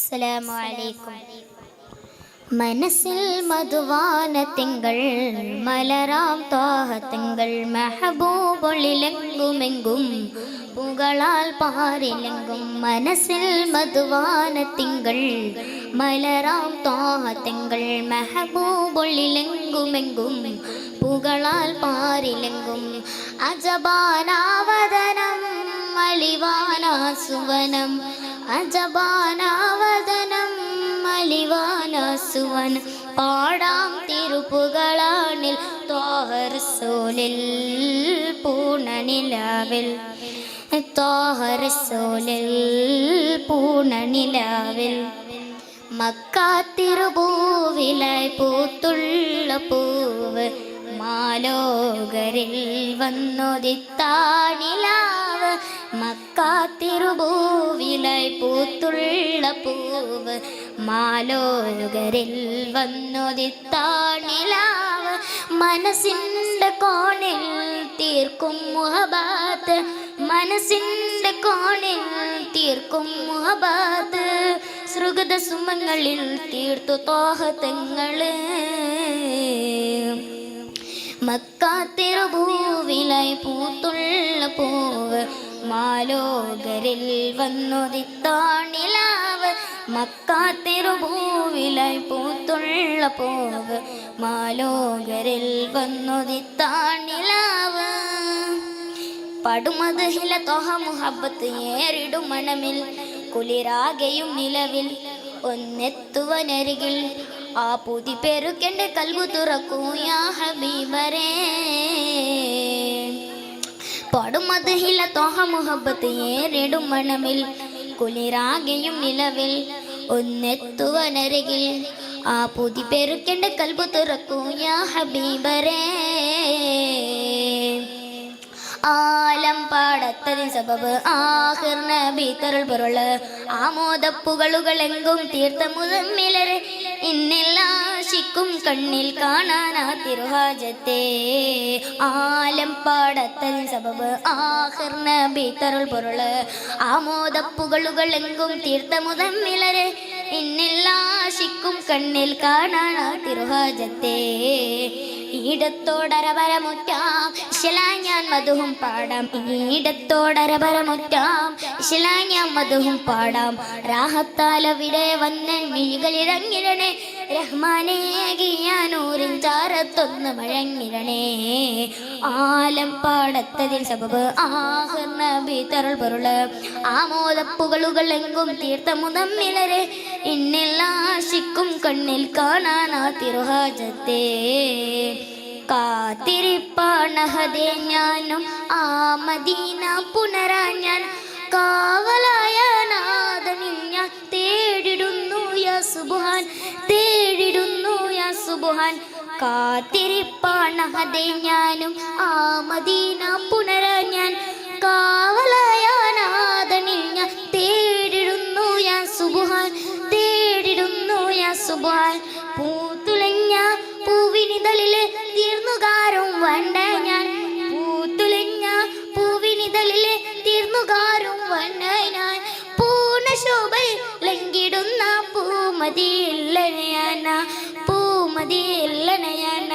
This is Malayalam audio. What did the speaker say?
അസ്സലാമു അലൈക്കും. മനസ്സിൽ മധുവാന തിങ്കൾ മലരാം ത്വാഹത്തിങ്കൾ മെഹബൂബൊളിലെങ്കുമെങ്കും പുകളാൽ പാരിലെങ്കും. മനസ്സിൽ മധുവാന തിങ്കൾ മലരാം ത്വാഹത്തിങ്കൾ മെഹബൂബൊളിലെങ്കുമെങ്കും പുകളാൽ പാരിലെങ്കും. അജബാനാവദനം അലിവാനാസുവനം അജബാനാവദനം അലിവാനാസുവനം. പാടാം തിരുപ്പുകളാണിൽ ത്വാഹ റസൂലിൽ പൂണനിലാവിൽ ത്വാഹ റസൂലിൽ പൂണനിലാവിൽ. മക്കാ തിരുഭൂവിലായി പൂത്തുള്ള പൂവ് മാലോകരിൽ വന്നൊതിത്താണിലാവ്. മക്കാ തിരുഭൂവിലായി പൂത്തുള്ള പൂവ് മാലോകരിൽ വന്നൊതിത്താണിലാവ്. മനസ്സിൻ്റെ കോണിൽ തീർക്കും മുഹബത്ത് മനസ്സിൻ്റെ കോണിൽ തീർക്കും മുഹബത്ത്. സൃഗത സുമങ്ങളിൽ തീർത്തു ത്വാഹത്തങ്ങള്. മക്കാ തിരുഭൂവിലായി പൂത്തുള്ള പൂവ് മാലോകരിൽ വന്നൊതിത്താണിലാവ്. മക്കാ തിരുഭൂവിലായി പൂത്തുള്ള പൂവ് മാലോകരിൽ വന്നൊതിത്താണിലാവ്. പടുമദ്ഹില ത്വഹ മുഹബ്ബത്ത് ഏറിടും മണമിൽ കുളിരാകെയും നിലവിൽ ഒന്നെത്തുവനരികിൽ. ആ പുതി പെരുക്കെൻ്റെ കൽബു തുറക്കൂ യാ ഹബീബരേ. പടുമദ്ഹില ത്വഹ മുഹബ്ബത്ത് ഏറിടും മണമിൽ കുളിരാകെയും നിലവിൽ ഒന്നെത്തുവനരികിൽ. ആ പുതി പെരുക്കെൻ്റെ കൽബു തുറക്കൂ യാ ഹബീബരേ. ആലം പാടത്തതിൻ സബബ് ആഖിർ നബി തരുൾ പൊരുള് ആമോദപ്പുകളുകളെങ്കും തീർത്ത മുതമ്മിലരെ ഇന്നെല്ലാശിക്കും കണ്ണിൽ കാണാനാ തിരുഹാജത്തെ. ആലം പാടത്തതിൻ സബബ് ആഖിർ നബി തരുൾ പൊരുള് ആമോദപ്പുകളുകളെങ്കും തീർത്ത മുതമ്മിലരെ ഇന്നെല്ലാശിക്കും കണ്ണിൽ കാണാനാ തിരുഹാജത്തെ. ഈടത്തോടരപരമുറ്റാം ഇശലാൻ മധുഹും പാടാം. ഈടത്തോടരപരമുറ്റാം ഇശലാൻ മധുഹും പാടാം. രാഹത്താലവിടെ വന്ന മിഴികളിറങ്ങിരണേ റഹ്മാനേകിയാനൂരിൻ ചാരത്തൊന്ന് മഴങ്ങിരണേ. ആലം പാടത്തതിൽ സബബ് ആഖിർ നബി തരുൾ പൊരുള് ആമോദപ്പുകളുകളെങ്കും തീർത്ത മുതമ്മിലരെ ഇന്നെല്ലാശിക്കും കണ്ണിൽ കാണാനാ തിരുഹാജത്തെ. കാത്തിരിപ്പാണഹദേ ഞാനും ആ മദീന പുനരാൻ ഞാൻ. കാവലായ നാഥനിൽ ഞാൻ തേടിടുന്നു യാ സുബ്ഹാൻ തേടിടുന്നു യാ സുബ്ഹാൻ. കാത്തിരിപ്പാണഹദേ ഞാനും ആ മദീന പുനരാൻ ഞാൻ. കാവലായ നാഥനിൽ ഞാൻ തേടിടുന്നു യാ സുബ്ഹാൻ തേടിടുന്നു യാ സുബ്ഹാൻ. പൂത്തുലഞ്ഞ പൂവിനിതളില് തീർന്നുകാരും വണ്ട ഞാൻ. പൂത്തുലഞ്ഞ പൂവിനിതളില് തീർന്നുകാരും വണ്ട ഞാൻ. പൂർണ്ണശോഭ ലംഘിടുന്ന പൂമതിയില്ലനയാന പൂമതിയില്ലനയാന.